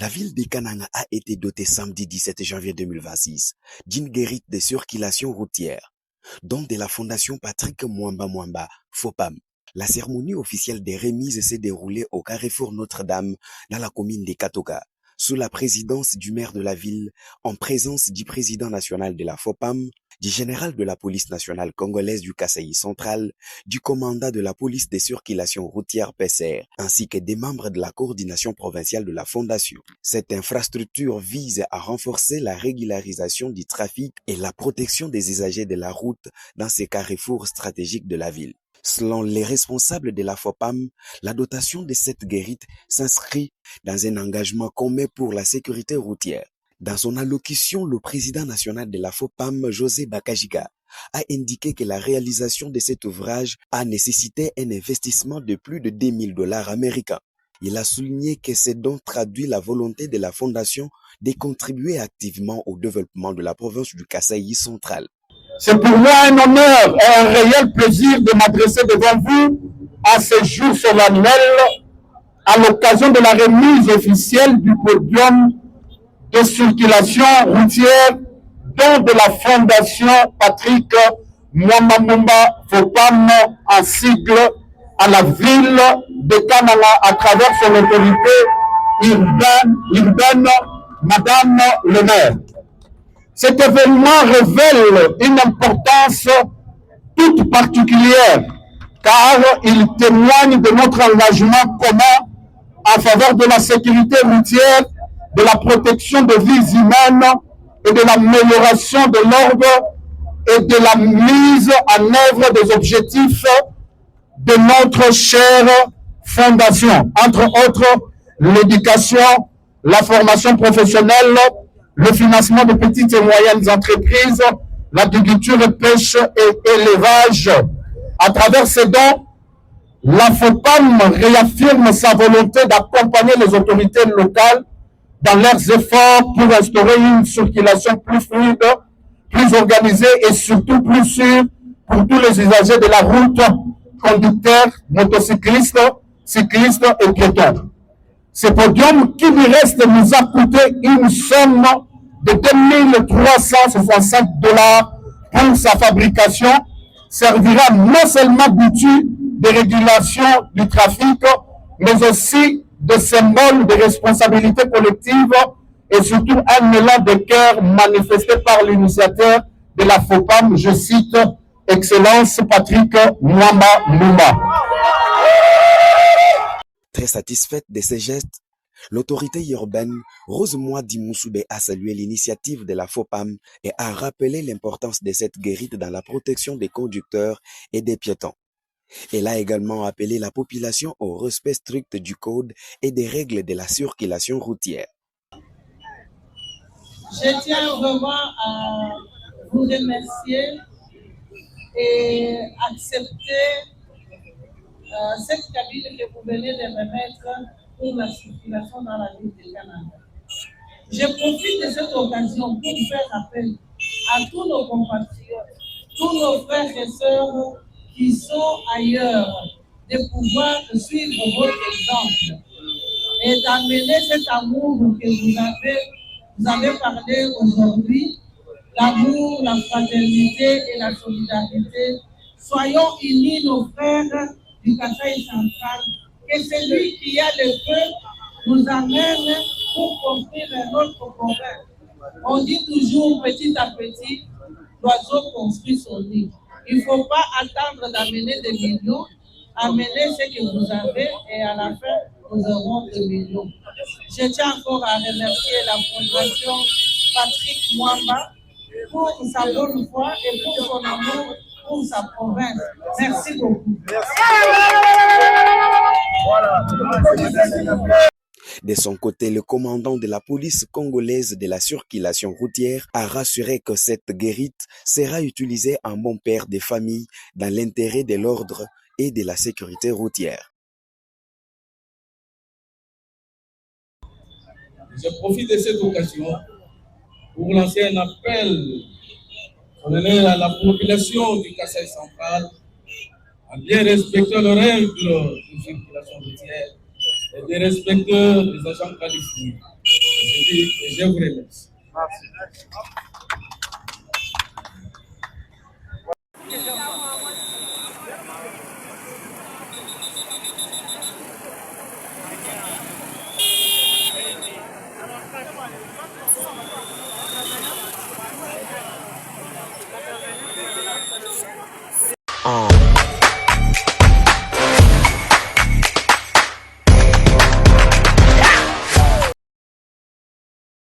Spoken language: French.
La ville de Kananga a été dotée samedi 17 janvier 2026 d'une guérite de circulation routière, dont de la Fondation Patrick Mwamba, FOPAM. La cérémonie officielle des remises s'est déroulée au Carrefour Notre-Dame dans la commune de Katoka, sous la présidence du maire de la ville, en présence du président national de la FOPAM, du général de la police nationale congolaise du Kasaï central, du commandant de la police des circulations routières PCR, ainsi que des membres de la coordination provinciale de la fondation. Cette infrastructure vise à renforcer la régularisation du trafic et la protection des usagers de la route dans ces carrefours stratégiques de la ville. Selon les responsables de la FOPAM, la dotation de cette guérite s'inscrit dans un engagement commun pour la sécurité routière. Dans son allocution, le président national de la FOPAM, José Bakajika, a indiqué que la réalisation de cet ouvrage a nécessité un investissement de plus de $10 000 américains. Il a souligné que c'est donc traduit la volonté de la fondation de contribuer activement au développement de la province du Kasaï central. C'est pour moi un honneur et un réel plaisir de m'adresser devant vous à ce jour solennel à l'occasion de la remise officielle du podium de circulation routière dont de la Fondation Patrick Mwamba FOPAM en sigle à la ville de Kananga à travers son autorité urbaine, Madame le maire. Cet événement révèle une importance toute particulière car il témoigne de notre engagement commun en faveur de la sécurité routière, de la protection des vies humaines et de l'amélioration de l'ordre et de la mise en œuvre des objectifs de notre chère fondation, entre autres l'éducation, la formation professionnelle, le financement de petites et moyennes entreprises, l'agriculture, pêche et élevage. À travers ces dons, la FOPAM réaffirme sa volonté d'accompagner les autorités locales dans leurs efforts pour instaurer une circulation plus fluide, plus organisée et surtout plus sûre pour tous les usagers de la route, conducteurs, motocyclistes, cyclistes et piétons. Ce podium qui lui reste nous a coûté une somme de $2 365 pour sa fabrication, servira non seulement d'outil de régulation du trafic, mais aussi de symbole de responsabilité collective et surtout un élan de cœur manifesté par l'initiateur de la FOPAM, je cite, Excellence Patrick Mwamba. Très satisfaite de ces gestes, l'autorité urbaine, Rose Mwadi Moussoube, a salué l'initiative de la FOPAM et a rappelé l'importance de cette guérite dans la protection des conducteurs et des piétons. Elle a également appelé la population au respect strict du code et des règles de la circulation routière. Je tiens vraiment à vous remercier et accepter cette cabine que vous venez de me mettre pour la circulation dans la ville de Kananga. Je profite de cette occasion pour faire appel à tous nos compatriotes, tous nos frères et sœurs qui sont ailleurs, de pouvoir suivre votre exemple et d'amener cet amour que vous avez parlé aujourd'hui, l'amour, la fraternité et la solidarité. Soyons unis, nos frères du Kasaï central, que celui qui a le feu nous amène pour construire notre province. On dit toujours petit à petit, l'oiseau construit son nid. Il ne faut pas attendre d'amener des millions, amenez ce que vous avez et à la fin, nous aurons des millions. Je tiens encore à remercier la Fondation Patrick Mwamba pour sa bonne foi et pour son amour pour sa province. Merci beaucoup. De son côté, le commandant de la police congolaise de la circulation routière a rassuré que cette guérite sera utilisée en bon père des familles dans l'intérêt de l'ordre et de la sécurité routière. Je profite de cette occasion pour lancer un appel à la population du Kasaï central à bien respecter les règles de circulation routière et de respecter les agents qualifiés. Je dis et je vous remercie. Merci.